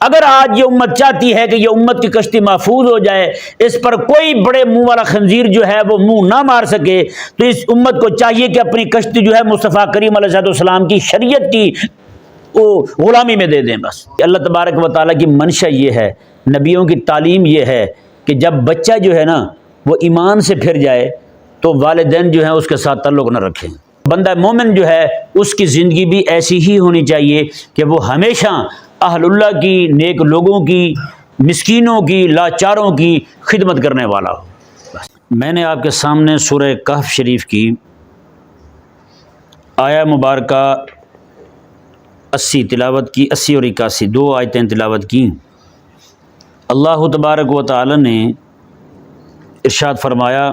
اگر آج یہ امت چاہتی ہے کہ یہ امت کی کشتی محفوظ ہو جائے، اس پر کوئی بڑے منہ والا خنزیر جو ہے وہ منہ نہ مار سکے، تو اس امت کو چاہیے کہ اپنی کشتی جو ہے مصطفیٰ کریم علیہ السلام کی شریعت کی وہ غلامی میں دے دیں بس۔ اللہ تبارک و تعالیٰ کی منشا یہ ہے، نبیوں کی تعلیم یہ ہے کہ جب بچہ جو ہے نا وہ ایمان سے پھر جائے تو والدین جو ہیں اس کے ساتھ تعلق نہ رکھیں۔ بندہ مومن جو ہے اس کی زندگی بھی ایسی ہی ہونی چاہیے کہ وہ ہمیشہ اہل اللہ کی، نیک لوگوں کی، مسکینوں کی، لاچاروں کی خدمت کرنے والا ہو۔ میں نے آپ کے سامنے سورہ کہف شریف کی آیہ مبارکہ 80 تلاوت کی، 80 اور 81 دو آیتیں تلاوت کی۔ اللہ تبارک و تعالی نے ارشاد فرمایا،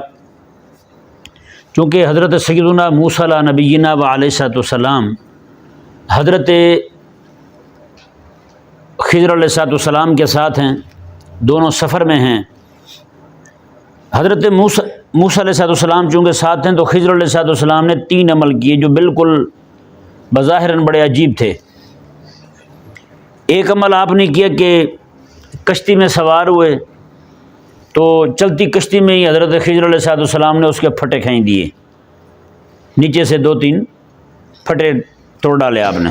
چونکہ حضرت سیدنا موسیٰ علیہ نبینا و علیہ السلام حضرت خضر علیہ السلام کے ساتھ ہیں، دونوں سفر میں ہیں۔ حضرت موسیٰ علیہ السلام چونکہ ساتھ ہیں تو خضر علیہ السلام نے 3 عمل کیے جو بالکل بظاہراً بڑے عجیب تھے۔ ایک عمل آپ نے کیا کہ کشتی میں سوار ہوئے تو چلتی کشتی میں ہی حضرت خضر علیہ السلام نے اس کے پھٹے کھینچ دیے، نیچے سے 2-3 پھٹے توڑ ڈالے آپ نے،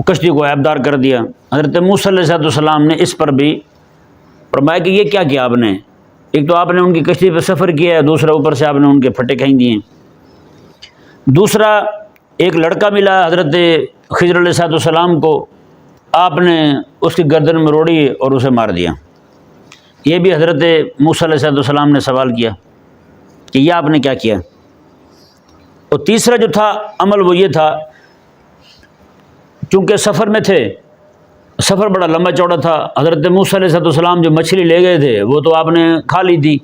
کشتی کو عیبدار کر دیا۔ حضرت موسیٰ علیہ السلام نے اس پر بھی فرمایا کہ یہ کیا کیا آپ نے، ایک تو آپ نے ان کی کشتی پہ سفر کیا ہے، دوسرا اوپر سے آپ نے ان کے پھٹے کھینچ دیے۔ دوسرا ایک لڑکا ملا حضرت خضر علیہ السلام کو، آپ نے اس کی گردن میں روڑی اور اسے مار دیا۔ یہ بھی حضرت موسیٰ علیہ السلام نے سوال کیا کہ یہ آپ نے کیا کیا۔ اور تیسرا جو تھا عمل وہ یہ تھا، چونکہ سفر میں تھے، سفر بڑا لمبا چوڑا تھا، حضرت موسیٰ علیہ السلام جو مچھلی لے گئے تھے وہ تو آپ نے کھا لی تھی۔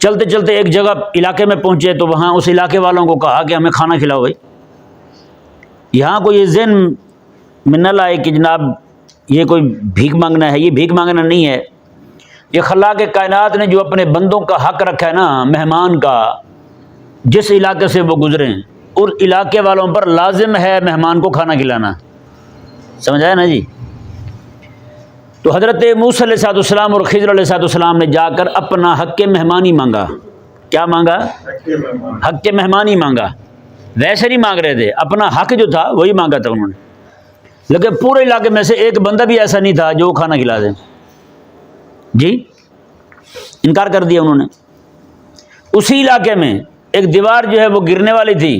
چلتے چلتے ایک جگہ علاقے میں پہنچے تو وہاں اس علاقے والوں کو کہا کہ ہمیں کھانا کھلاؤ بھائی۔ یہاں کوئی یہ ذہن میں نہ لائے کہ جناب یہ کوئی بھیک مانگنا ہے، یہ بھیک مانگنا نہیں ہے۔ یہ خلاق کائنات نے جو اپنے بندوں کا حق رکھا ہے نا، مہمان کا، جس علاقے سے وہ گزریں اور علاقے والوں پر لازم ہے مہمان کو کھانا کھلانا، سمجھ آیا نا جی۔ تو حضرت موسیٰ علیہ السلام اور خضر علیہ السلام نے جا کر اپنا حق مہمانی مانگا۔ کیا مانگا؟ حق مہمانی مانگا۔ ویسے نہیں مانگ رہے تھے، اپنا حق جو تھا وہی مانگا تھا انہوں نے، لیکن پورے علاقے میں سے ایک بندہ بھی ایسا نہیں تھا جو کھانا کھلا دے جی، انکار کر دیا انہوں نے۔ اسی علاقے میں ایک دیوار جو ہے وہ گرنے والی تھی،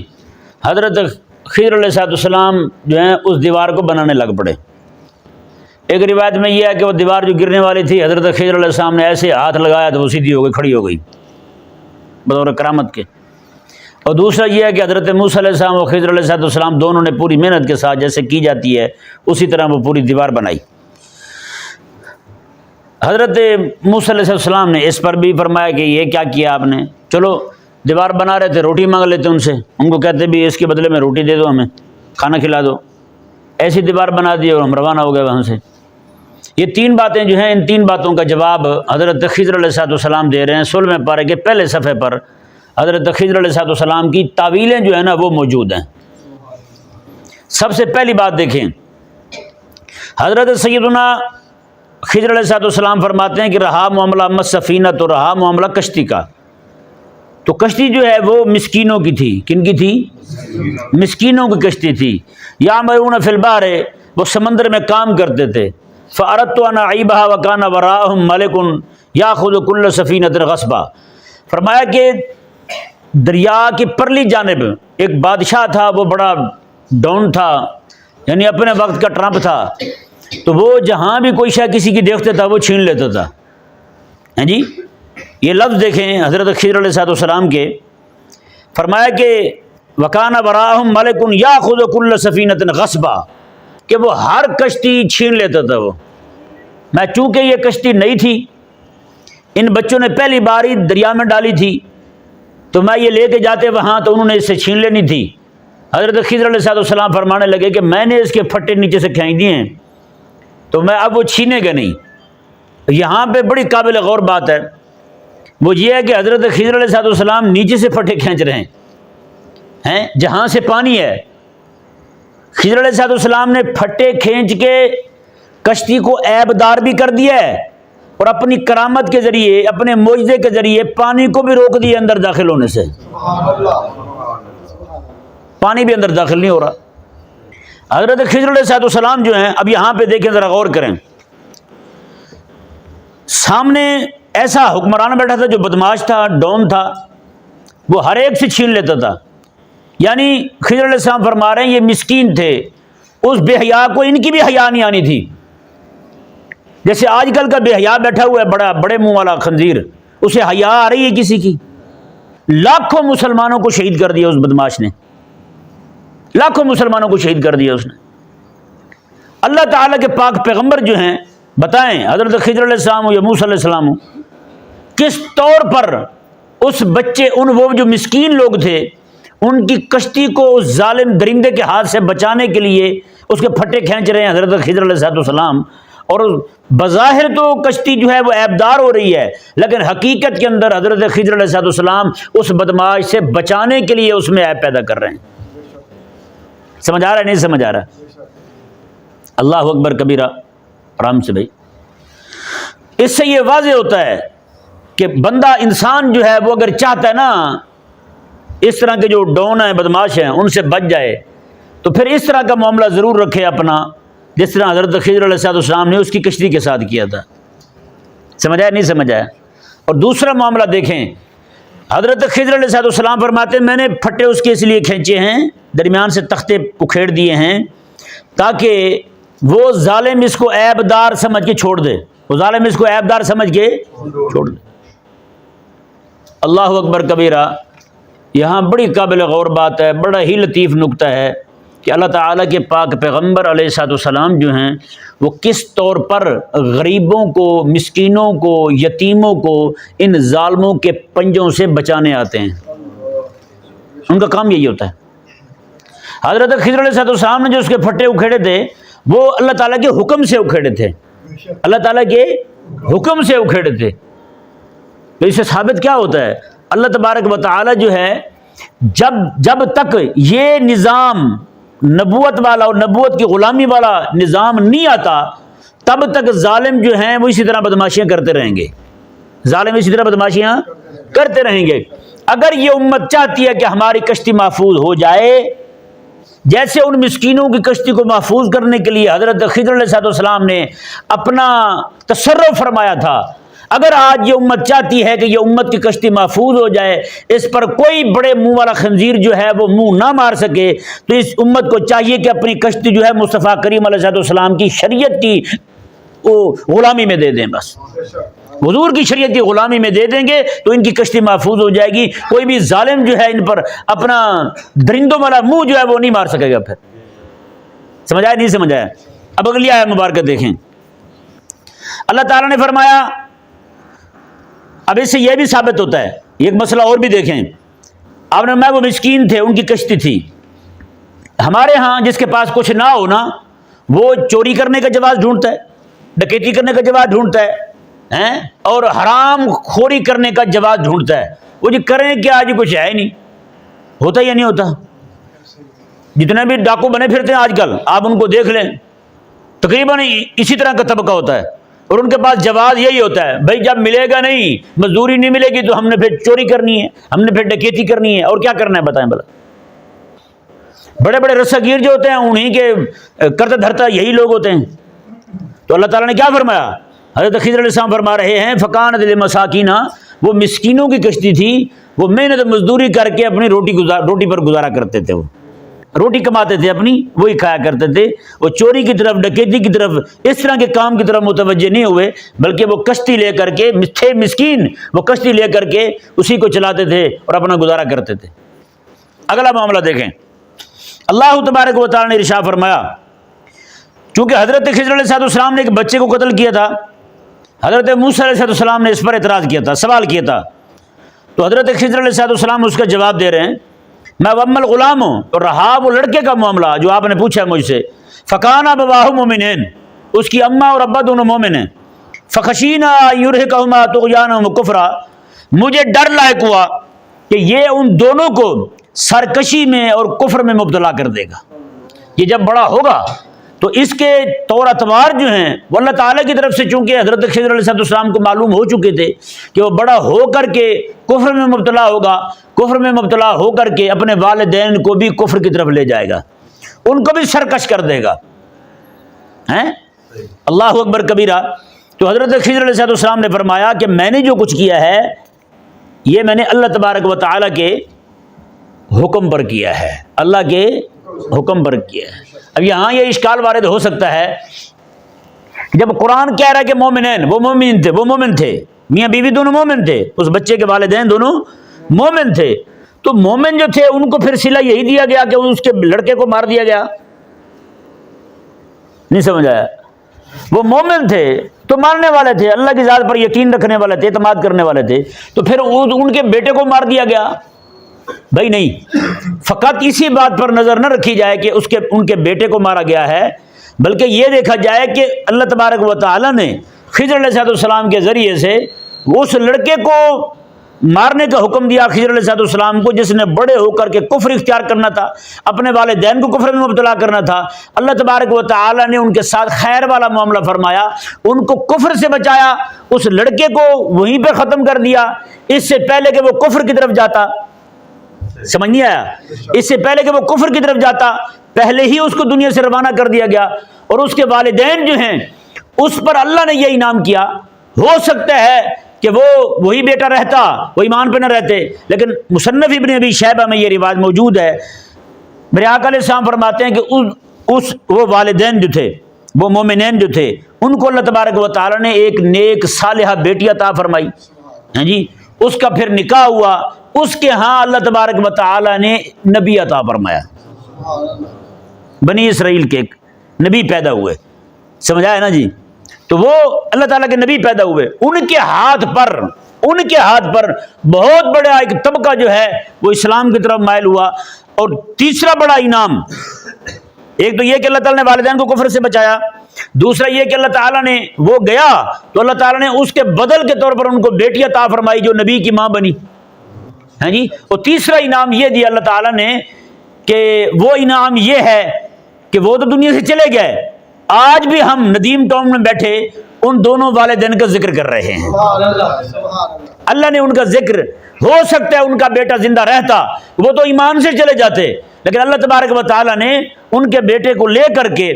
حضرت خضر علیہ السلام جو ہیں اس دیوار کو بنانے لگ پڑے۔ ایک روایت میں یہ ہے کہ وہ دیوار جو گرنے والی تھی، حضرت خضر علیہ السلام نے ایسے ہاتھ لگایا تو وہ سیدھی ہو گئی، کھڑی ہو گئی بطور کرامت کے۔ اور دوسرا یہ ہے کہ حضرت موسیٰ علیہ السلام اور خضر علیہ السلام دونوں نے پوری محنت کے ساتھ جیسے کی جاتی ہے اسی طرح وہ پوری دیوار بنائی۔ حضرت موسیٰ علیہ السلام نے اس پر بھی فرمایا کہ یہ کیا کیا آپ نے، چلو دیوار بنا رہے تھے روٹی مانگ لیتے ان سے، ان کو کہتے بھی اس کے بدلے میں روٹی دے دو، ہمیں کھانا کھلا دو۔ ایسی دیوار بنا دی اور ہم روانہ ہو گئے وہاں سے۔ یہ 3 باتیں جو ہیں، ان 3 باتوں کا جواب حضرت خضر علیہ السلام دے رہے ہیں۔ 16 پارے کے پہلے صفحے پر حضرت خضر علیہ السلام کی تعویلیں جو ہیں نا وہ موجود ہیں۔ سب سے پہلی بات دیکھیں، حضرت سیدنا خضر علیہ السلام فرماتے ہیں کہ رہا معاملہ مس سفینہ، تو رہا معاملہ کشتی کا۔ تو کشتی جو ہے وہ مسکینوں کی تھی۔ کن کی تھی؟ مسکینوں کی کشتی تھی۔ یعملون فی البحر، وہ سمندر میں کام کرتے تھے۔ فاردت ان اعیبها وکان وراءهم ملک یاخذ کل سفینۃ غصبا، فرمایا کہ دریا کی پرلی جانب ایک بادشاہ تھا، وہ بڑا ڈون تھا، یعنی اپنے وقت کا ٹرمپ تھا، تو وہ جہاں بھی کوئی شے کسی کی دیکھتا تھا وہ چھین لیتا تھا۔ ہیں جی، یہ لفظ دیکھیں حضرت خضر علیہ السلام کے، فرمایا کہ وکان وراءهم ملک یاخذ کل سفینۃ غصبا، کہ وہ ہر کشتی چھین لیتا تھا وہ۔ میں چونکہ یہ کشتی نئی تھی، ان بچوں نے پہلی بار ہی دریا میں ڈالی تھی، تو میں یہ لے کے جاتے وہاں تو انہوں نے اس سے چھین لینی تھی۔ حضرت خضر علیہ السلام فرمانے لگے کہ میں نے اس کے پھٹے نیچے سے کھینچ دیے ہیں تو میں اب وہ چھینے گا نہیں۔ یہاں پہ بڑی قابل غور بات ہے، وہ یہ ہے کہ حضرت خضر علیہ السلام نیچے سے پھٹے کھینچ رہے ہیں جہاں سے پانی ہے، خضر علیہ السلام نے پھٹے کھینچ کے کشتی کو عیب دار بھی کر دیا ہے، اور اپنی کرامت کے ذریعے، اپنے معجزے کے ذریعے پانی کو بھی روک دیا اندر داخل ہونے سے، پانی بھی اندر داخل نہیں ہو رہا۔ حضرت خضر علیہ السلام جو ہیں، اب یہاں پہ دیکھیں، ذرا غور کریں، سامنے ایسا حکمران بیٹھا تھا جو بدماش تھا، ڈون تھا، وہ ہر ایک سے چھین لیتا تھا۔ یعنی خضر علیہ السلام فرما رہے ہیں یہ مسکین تھے، اس بے حیا کو ان کی بھی حیا نہیں آنی تھی۔ جیسے آج کل کا بے حیا بیٹھا ہوا ہے، بڑے منہ والا خنزیر، اسے حیا آ رہی ہے کسی کی؟ لاکھوں مسلمانوں کو شہید کر دیا اس بدماش نے، لاکھوں مسلمانوں کو شہید کر دیا اس نے۔ اللہ تعالیٰ کے پاک پیغمبر جو ہیں، بتائیں حضرت خضر علیہ السلام یا موسیٰ علیہ السلام کس طور پر اس بچے، وہ جو مسکین لوگ تھے، ان کی کشتی کو اس ظالم درندے کے ہاتھ سے بچانے کے لیے اس کے پھٹے کھینچ رہے ہیں حضرت خضر علیہ السلام، اور بظاہر تو کشتی جو ہے وہ عیبدار ہو رہی ہے، لیکن حقیقت کے اندر حضرت خضر علیہ السلام اس بدماش سے بچانے کے لیے اس میں عیب پیدا کر رہے ہیں۔ سمجھ آ رہا ہے؟ نہیں سمجھ آ رہا؟ اللہ اکبر کبیرہ، آرام سے بھائی۔ اس سے یہ واضح ہوتا ہے کہ بندہ، انسان جو ہے وہ اگر چاہتا ہے نا اس طرح کے جو ڈون ہیں، بدماش ہیں، ان سے بچ جائے، تو پھر اس طرح کا معاملہ ضرور رکھے اپنا، جس طرح حضرت خضر علیہ السلام نے اس کی کشتی کے ساتھ کیا تھا۔ سمجھ آیا؟ نہیں سمجھ آیا؟ اور دوسرا معاملہ دیکھیں، حضرت خضر علیہ السلام فرماتے ہیں میں نے پھٹے اس کے اس لیے کھینچے ہیں، درمیان سے تختے اکھیڑ دیے ہیں، تاکہ وہ ظالم اس کو عیب دار سمجھ کے چھوڑ دے، وہ ظالم اس کو عیب دار سمجھ کے چھوڑ دے۔ اللہ اکبر کبیرہ۔ یہاں بڑی قابل غور بات ہے، بڑا ہی لطیف نکتہ ہے کہ اللہ تعالیٰ کے پاک پیغمبر علیہ السلام جو ہیں وہ کس طور پر غریبوں کو، مسکینوں کو، یتیموں کو ان ظالموں کے پنجوں سے بچانے آتے ہیں۔ ان کا کام یہی ہوتا ہے۔ حضرت خضر علیہ السلام نے جو اس کے پھٹے اکھیڑے تھے وہ اللہ تعالیٰ کے حکم سے اکھیڑے تھے، اللہ تعالیٰ کے حکم سے اکھیڑے تھے۔ تو اس سے ثابت کیا ہوتا ہے؟ اللہ تبارک و تعالیٰ جو ہے جب تک یہ نظام نبوت والا اور نبوت کی غلامی والا نظام نہیں آتا، تب تک ظالم جو ہیں وہ اسی طرح بدماشیاں کرتے رہیں گے، ظالم اسی طرح بدماشیاں کرتے رہیں گے۔ اگر یہ امت چاہتی ہے کہ ہماری کشتی محفوظ ہو جائے، جیسے ان مسکینوں کی کشتی کو محفوظ کرنے کے لیے حضرت خضر علیہ السلام نے اپنا تصرف فرمایا تھا، اگر آج یہ امت چاہتی ہے کہ یہ امت کی کشتی محفوظ ہو جائے، اس پر کوئی بڑے منہ والا خنزیر جو ہے وہ منہ نہ مار سکے، تو اس امت کو چاہیے کہ اپنی کشتی جو ہے مصطفیٰ کریم علیہ السلام کی شریعت کی غلامی میں دے دیں۔ بس حضور کی شریعت کی غلامی میں دے دیں گے تو ان کی کشتی محفوظ ہو جائے گی، کوئی بھی ظالم جو ہے ان پر اپنا درندوں والا منہ جو ہے وہ نہیں مار سکے گا۔ پھر سمجھ آیا؟ نہیں سمجھ آیا؟ اب اگلی آیت مبارکہ دیکھیں، اللہ تعالیٰ نے فرمایا، اب اس سے یہ بھی ثابت ہوتا ہے، ایک مسئلہ اور بھی دیکھیں، آپ نے میں وہ مسکین تھے، ان کی کشتی تھی۔ ہمارے ہاں جس کے پاس کچھ نہ ہو نا، وہ چوری کرنے کا جواز ڈھونڈتا ہے، ڈکیتی کرنے کا جواز ڈھونڈتا ہے، اور حرام خوری کرنے کا جواز ڈھونڈتا ہے۔ وہ جی کریں کیا، آج کچھ ہے ہی نہیں، ہوتا یا نہیں ہوتا؟ جتنے بھی ڈاکو بنے پھرتے ہیں آج کل، آپ ان کو دیکھ لیں، تقریباً اسی طرح کا طبقہ ہوتا ہے، اور ان کے پاس جواز یہی ہوتا ہے، بھائی جب ملے گا نہیں، مزدوری نہیں ملے گی تو ہم نے پھر چوری کرنی ہے، ہم نے پھر ڈکیتی کرنی ہے، اور کیا کرنا ہے بتائیں بھلا۔ بڑے بڑے رساگیر جو ہوتے ہیں انہیں کے کرتا دھرتا یہی لوگ ہوتے ہیں۔ تو اللہ تعالیٰ نے کیا فرمایا؟ حضرت خضر علیہ السلام فرما رہے ہیں فَكَانَتْ لِلْمَسَاكِينَ، وہ مسکینوں کی کشتی تھی، وہ محنت مزدوری کر کے اپنی روٹی پر گزارا کرتے تھے، وہ روٹی کماتے تھے اپنی، وہی کھایا کرتے تھے۔ وہ چوری کی طرف، ڈکیتی کی طرف، اس طرح کے کام کی طرف متوجہ نہیں ہوئے، بلکہ وہ کشتی لے کر کے تھے مسکین، وہ کشتی لے کر کے اسی کو چلاتے تھے اور اپنا گزارا کرتے تھے۔ اگلا معاملہ دیکھیں، اللہ تبارک و تعالیٰ نے ارشاد فرمایا، چونکہ حضرت خضر علیہ السلام نے ایک بچے کو قتل کیا تھا، حضرت موسیٰ علیہ السلام نے اس پر اعتراض کیا تھا، سوال کیا تھا، تو حضرت خضر علیہ السلام اس کا جواب دے رہے ہیں، میں وَأَمَّا الْغُلَامُ، اور رہا وہ لڑکے کا معاملہ جو آپ نے پوچھا مجھ سے، فَكَانَ أَبَوَاهُ مُؤْمِنَيْنِ، اس کی اماں اور ابا دونوں مومن ہیں، فَخَشِينَا أَن يُرْهِقَهُمَا طُغْيَانًا وَكُفْرًا، مجھے ڈر لاحق ہوا کہ یہ ان دونوں کو سرکشی میں اور کفر میں مبتلا کر دے گا۔ یہ جب بڑا ہوگا تو اس کے طور اتوار جو ہیں وہ اللہ تعالیٰ کی طرف سے، چونکہ حضرت خضر علیہ السلام کو معلوم ہو چکے تھے کہ وہ بڑا ہو کر کے کفر میں مبتلا ہوگا، کفر میں مبتلا ہو کر کے اپنے والدین کو بھی کفر کی طرف لے جائے گا، ان کو بھی سرکش کر دے گا، ہیں اللہ اکبر کبیرہ۔ تو حضرت خضر علیہ السلام نے فرمایا کہ میں نے جو کچھ کیا ہے یہ میں نے اللہ تبارک و تعالیٰ کے حکم پر کیا ہے، اللہ کے حکم پر کیا ہے۔ اب یہاں یہ اشکال وارد ہو سکتا ہے، جب قرآن کہہ رہا ہے کہ مومنین، وہ مومن تھے، میاں بیوی دونوں مومن تھے، اس بچے کے والدین دونوں مومن تھے، تو مومن جو تھے ان کو پھر صلہ یہی دیا گیا کہ اس کے لڑکے کو مار دیا گیا؟ نہیں سمجھ آیا؟ وہ مومن تھے تو ماننے والے تھے، اللہ کی ذات پر یقین رکھنے والے تھے، اعتماد کرنے والے تھے، تو پھر ان کے بیٹے کو مار دیا گیا؟ بھائی نہیں، فقط اسی بات پر نظر نہ رکھی جائے کہ ان کے بیٹے کو مارا گیا ہے، بلکہ یہ دیکھا جائے کہ اللہ تبارک و تعالیٰ نے خضر علیہ السلام کے ذریعے سے اس لڑکے کو مارنے کا حکم دیا خضر علیہ السلام کو، جس نے بڑے ہو کر کے کفر اختیار کرنا تھا، اپنے والدین کو کفر میں مبتلا کرنا تھا۔ اللہ تبارک و تعالیٰ نے ان کے ساتھ خیر والا معاملہ فرمایا، ان کو کفر سے بچایا، اس لڑکے کو وہیں پہ ختم کر دیا، اس سے پہلے کہ وہ کفر کی طرف جاتا۔ سمجھ نہیں آیا؟ اس سے پہلے کہ وہ کفر کی طرف جاتا، پہلے ہی اس کو دنیا سے روانہ کر دیا گیا، اور اس کے والدین جو ہیں اس پر اللہ نے یہ انعام کیا۔ ہو سکتا ہے کہ وہ وہی بیٹا رہتا، وہ ایمان پہ نہ رہتے، لیکن مصنف ابن ابی شیبہ میں یہ روایت موجود ہے، میرے آقا علیہ السلام فرماتے ہیں کہ وہ والدین جو تھے، وہ مومنین جو تھے، ان کو اللہ تبارک و تعالیٰ نے ایک نیک صالحہ بیٹی عطا فرمائی، ہاں جی، اس کا پھر نکاح ہوا، اس کے ہاں اللہ تبارک و تعالیٰ نے نبی عطا فرمایا، بنی اسرائیل کے ایک نبی پیدا ہوئے، سمجھ آیا نا جی؟ تو وہ اللہ تعالیٰ کے نبی پیدا ہوئے، ان کے ہاتھ پر بہت بڑا ایک طبقہ جو ہے وہ اسلام کی طرف مائل ہوا۔ اور تیسرا بڑا انعام، ایک تو یہ کہ اللہ تعالیٰ نے والدین کو کفر سے بچایا، دوسرا یہ کہ اللہ تعالیٰ نے وہ گیا تو اللہ تعالیٰ نے اس کے بدل کے طور پر ان کو بیٹی عطا فرمائی جو نبی کی ماں بنی، ہاں جی۔ اور تیسرا انعام یہ دیا اللہ تعالیٰ نے کہ وہ انعام یہ ہے کہ وہ تو دنیا سے چلے گئے، آج بھی ہم ندیم ٹاؤن میں بیٹھے ان دونوں والدین کا ذکر کر رہے ہیں۔ اللہ نے ان کا ذکر، ہو سکتا ہے ان کا بیٹا زندہ رہتا، وہ تو ایمان سے چلے جاتے، لیکن اللہ تبارک و تعالیٰ نے ان کے بیٹے کو لے کر کے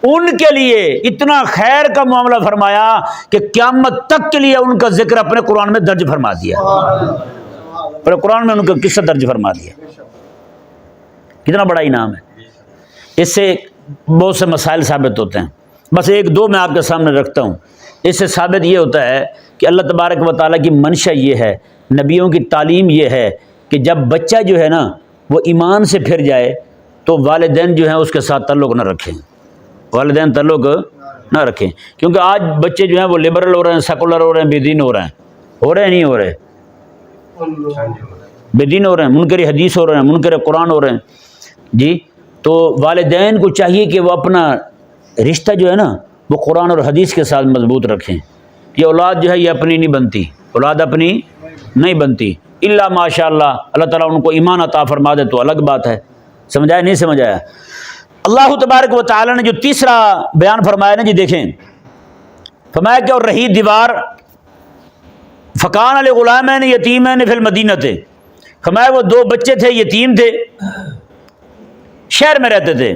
ان کے لیے اتنا خیر کا معاملہ فرمایا کہ قیامت تک کے لیے ان کا ذکر اپنے قرآن میں درج فرما دیا، اپنے قرآن میں ان کا قصہ درج فرما دیا۔ کتنا بڑا انعام ہے۔ اس سے بہت سے مسائل ثابت ہوتے ہیں، بس ایک دو میں آپ کے سامنے رکھتا ہوں۔ اس سے ثابت یہ ہوتا ہے کہ اللہ تبارک و تعالیٰ کی منشا یہ ہے، نبیوں کی تعلیم یہ ہے کہ جب بچہ جو ہے نا وہ ایمان سے پھر جائے تو والدین جو ہیں اس کے ساتھ تعلق نہ رکھیں، والدین تعلق نہ رکھیں، کیونکہ آج بچے جو ہیں وہ لبرل ہو رہے ہیں، سیکولر ہو رہے ہیں، بے دین ہو رہے ہیں، نہیں ہو رہے، بے دین ہو رہے ہیں، منکر حدیث ہو رہے ہیں، منکر قرآن ہو رہے ہیں جی۔ تو والدین کو چاہیے کہ وہ اپنا رشتہ جو ہے نا وہ قرآن اور حدیث کے ساتھ مضبوط رکھیں۔ یہ اولاد جو ہے یہ اپنی نہیں بنتی، اولاد اپنی نہیں بنتی، الا ماشاء اللہ، اللہ تعالیٰ ان کو ایمان عطا فرما دے تو الگ بات ہے۔ سمجھایا نہیں سمجھایا؟ اللہ تبارک و تعالیٰ نے جو تیسرا بیان فرمایا نا جی، دیکھیں فرمایا کہ اور رہی دیوار، فکان لغلامین یتیمین فی المدینۃ، فرمایا وہ دو بچے تھے، یتیم تھے، شہر میں رہتے تھے،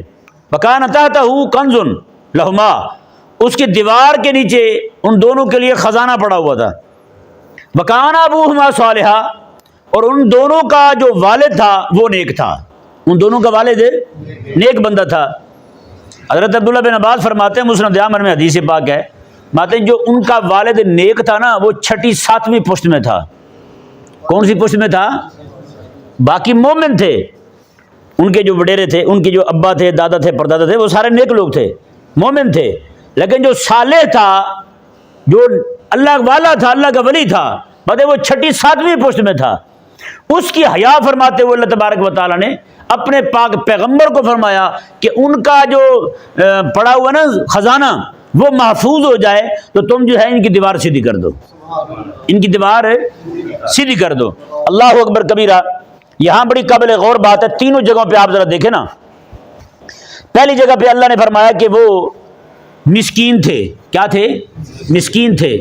وکان تحتہ کنز لہما، اس کی دیوار کے نیچے ان دونوں کے لیے خزانہ پڑا ہوا تھا، وکان ابوہما صالحا، اور ان دونوں کا جو والد تھا وہ نیک تھا، ان دونوں کا والد نیک بندہ تھا۔ حضرت عبداللہ بن عباس فرماتے ہیں، مسند احمد میں حدیث پاک ہے، فرماتے ہیں جو ان کا والد نیک تھا نا وہ 6 7ویں پشت میں تھا۔ کون سی پشت میں تھا؟ باقی مومن تھے، ان کے جو وڈیرے تھے، ان کے جو ابا تھے، دادا تھے، پردادا تھے، وہ سارے نیک لوگ تھے، مومن تھے، لیکن جو صالح تھا، جو اللہ والا تھا، اللہ کا ولی تھا، بتا وہ 6 7ویں پشت میں تھا۔ اس کی حیا فرماتے ہوئے اللہ تبارک و تعالیٰ نے اپنے پاک پیغمبر کو فرمایا کہ ان کا جو پڑا ہوا نا خزانہ وہ محفوظ ہو جائے تو تم جو ہے ان کی دیوار سیدھی کر دو، ان کی دیوار سیدھی کر دو۔ اللہ اکبر کبیرہ۔ یہاں بڑی قابل غور بات ہے، تینوں جگہوں پہ آپ ذرا دیکھیں نا، پہلی جگہ پہ اللہ نے فرمایا کہ وہ مسکین تھے. کیا تھے؟ مسکین تھے.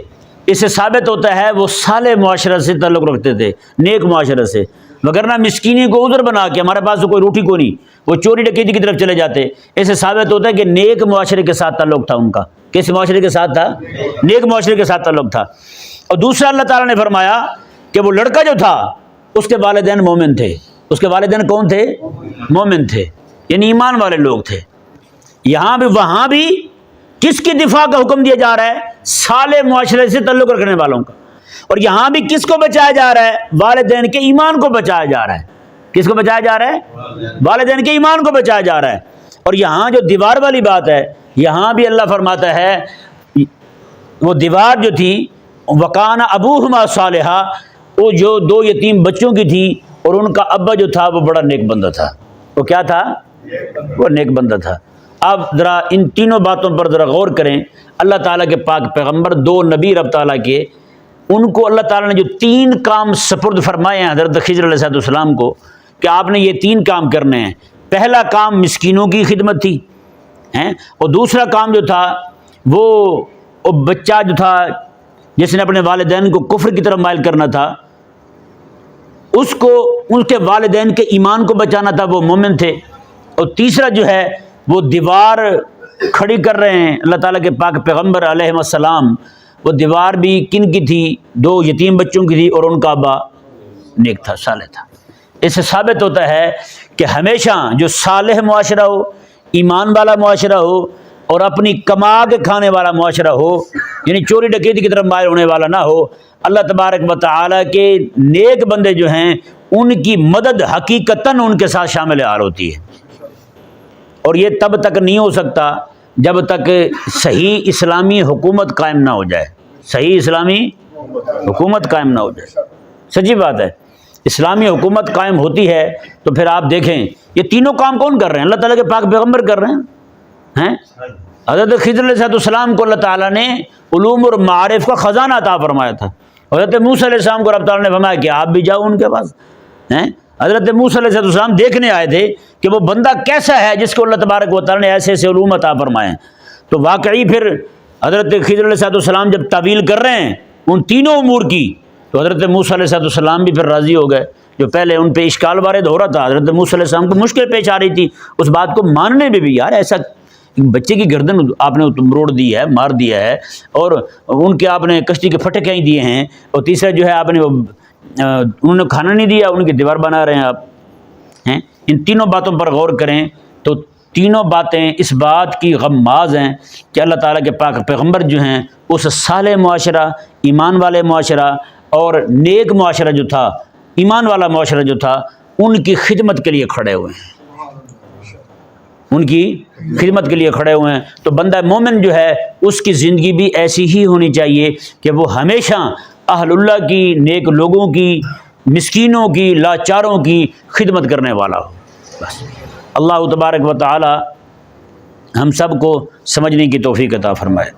اس سے ثابت ہوتا ہے وہ صالح معاشرت سے تعلق رکھتے تھے, نیک معاشرت سے, وگرنہ مسکینی کو عذر بنا کے ہمارے پاس تو کوئی روٹی کو نہیں, وہ چوری ڈکیتی کی طرف چلے جاتے. اس سے ثابت ہوتا ہے کہ نیک معاشرے کے ساتھ تعلق تھا ان کا. کس معاشرے کے ساتھ تھا؟ نیک معاشرے کے ساتھ تعلق تھا. اور دوسرا اللہ تعالیٰ نے فرمایا کہ وہ لڑکا جو تھا اس کے والدین مومن تھے. اس کے والدین کون تھے؟ مومن تھے, یعنی ایمان والے لوگ تھے. یہاں بھی وہاں بھی کس کی دفاع کا حکم دیا جا رہا ہے؟ صالح معاشرے سے تعلق رکھنے والوں کا. اور یہاں بھی کس کو بچایا جا رہا ہے؟ والدین کے ایمان کو بچایا جا رہا ہے. کس کو بچایا جا رہا ہے؟ والدین کے ایمان کو بچایا جا رہا ہے. اور یہاں جو دیوار والی بات ہے, یہاں بھی اللہ فرماتا ہے وہ دیوار جو تھی وکان ابوہما صالحا, وہ جو دو یتیم بچوں کی تھی اور ان کا ابا جو تھا وہ بڑا نیک بندہ تھا. وہ کیا تھا؟ وہ نیک بندہ تھا. اب ذرا ان تینوں باتوں پر ذرا غور کریں. اللہ تعالیٰ کے پاک پیغمبر, دو نبی رب تعالیٰ کے, ان کو اللہ تعالیٰ نے جو 3 کام سپرد فرمائے ہیں حضرت خضر علیہ السلام کو کہ آپ نے یہ 3 کام کرنے ہیں. پہلا کام مسکینوں کی خدمت تھی, اور دوسرا کام جو تھا وہ بچہ جو تھا جس نے اپنے والدین کو کفر کی طرف مائل کرنا تھا, اس کو ان کے والدین کے ایمان کو بچانا تھا, وہ مومن تھے. اور تیسرا جو ہے وہ دیوار کھڑی کر رہے ہیں اللہ تعالیٰ کے پاک پیغمبر علیہ السلام. وہ دیوار بھی کن کی تھی؟ 2 یتیم بچوں کی تھی, اور ان کا ابا نیک تھا, صالح تھا. اس سے ثابت ہوتا ہے کہ ہمیشہ جو صالح معاشرہ ہو, ایمان والا معاشرہ ہو, اور اپنی کما کے کھانے والا معاشرہ ہو, یعنی چوری ڈکیتی کی طرف مائل ہونے والا نہ ہو, اللہ تبارک و تعالیٰ کے نیک بندے جو ہیں ان کی مدد حقیقتاً ان کے ساتھ شامل حال ہوتی ہے. اور یہ تب تک نہیں ہو سکتا جب تک صحیح اسلامی حکومت قائم نہ ہو جائے. صحیح اسلامی حکومت قائم نہ ہو جائے. سچی بات ہے, اسلامی حکومت قائم ہوتی ہے تو پھر آپ دیکھیں یہ تینوں کام کون کر رہے ہیں؟ اللہ تعالیٰ کے پاک پیغمبر کر رہے ہیں. حضرت خضر علیہ السلام کو اللہ تعالیٰ نے علوم اور معارف کا خزانہ عطا فرمایا تھا. حضرت موسیٰ علیہ السلام کو رب تعالیٰ نے فرمایا کہ آپ بھی جاؤ ان کے پاس. حضرت موسیٰ علیہ السلام دیکھنے آئے تھے کہ وہ بندہ کیسا ہے جس کو اللہ تبارک و تعالیٰ نے ایسے ایسے علوم عطا فرمائے. تو واقعی پھر حضرت خضر علیہ السلام جب تعویل کر رہے ہیں ان تینوں امور کی, تو حضرت موسیٰ علیہ السلام بھی پھر راضی ہو گئے. جو پہلے ان پہ اشکال وارد ہو رہا تھا, حضرت موسیٰ علیہ السلام کو مشکل پیش آ رہی تھی اس بات کو ماننے میں بھی, یار ایسا بچے کی گردن آپ نے مروڑ دی ہے, مار دیا ہے, اور ان کے آپ نے کشتی کے پھٹے کہیں دیے ہیں, اور تیسرا جو ہے آپ نے انہوں نے کھانا نہیں دیا, ان کی دیوار بنا رہے ہیں آپ. ان تینوں باتوں پر غور کریں تو تینوں باتیں اس بات کی غماز ہیں کہ اللہ تعالیٰ کے پاک پیغمبر جو ہیں اس صالح معاشرہ, ایمان والے معاشرہ اور نیک معاشرہ جو تھا, ایمان والا معاشرہ جو تھا, ان کی خدمت کے لیے کھڑے ہوئے ہیں. ان کی خدمت کے لیے کھڑے ہوئے ہیں. تو بندہ مومن جو ہے اس کی زندگی بھی ایسی ہی ہونی چاہیے کہ وہ ہمیشہ اہل اللہ کی, نیک لوگوں کی, مسکینوں کی, لاچاروں کی خدمت کرنے والا ہو. بس اللہ تبارک و تعالی ہم سب کو سمجھنے کی توفیق عطا فرمائے.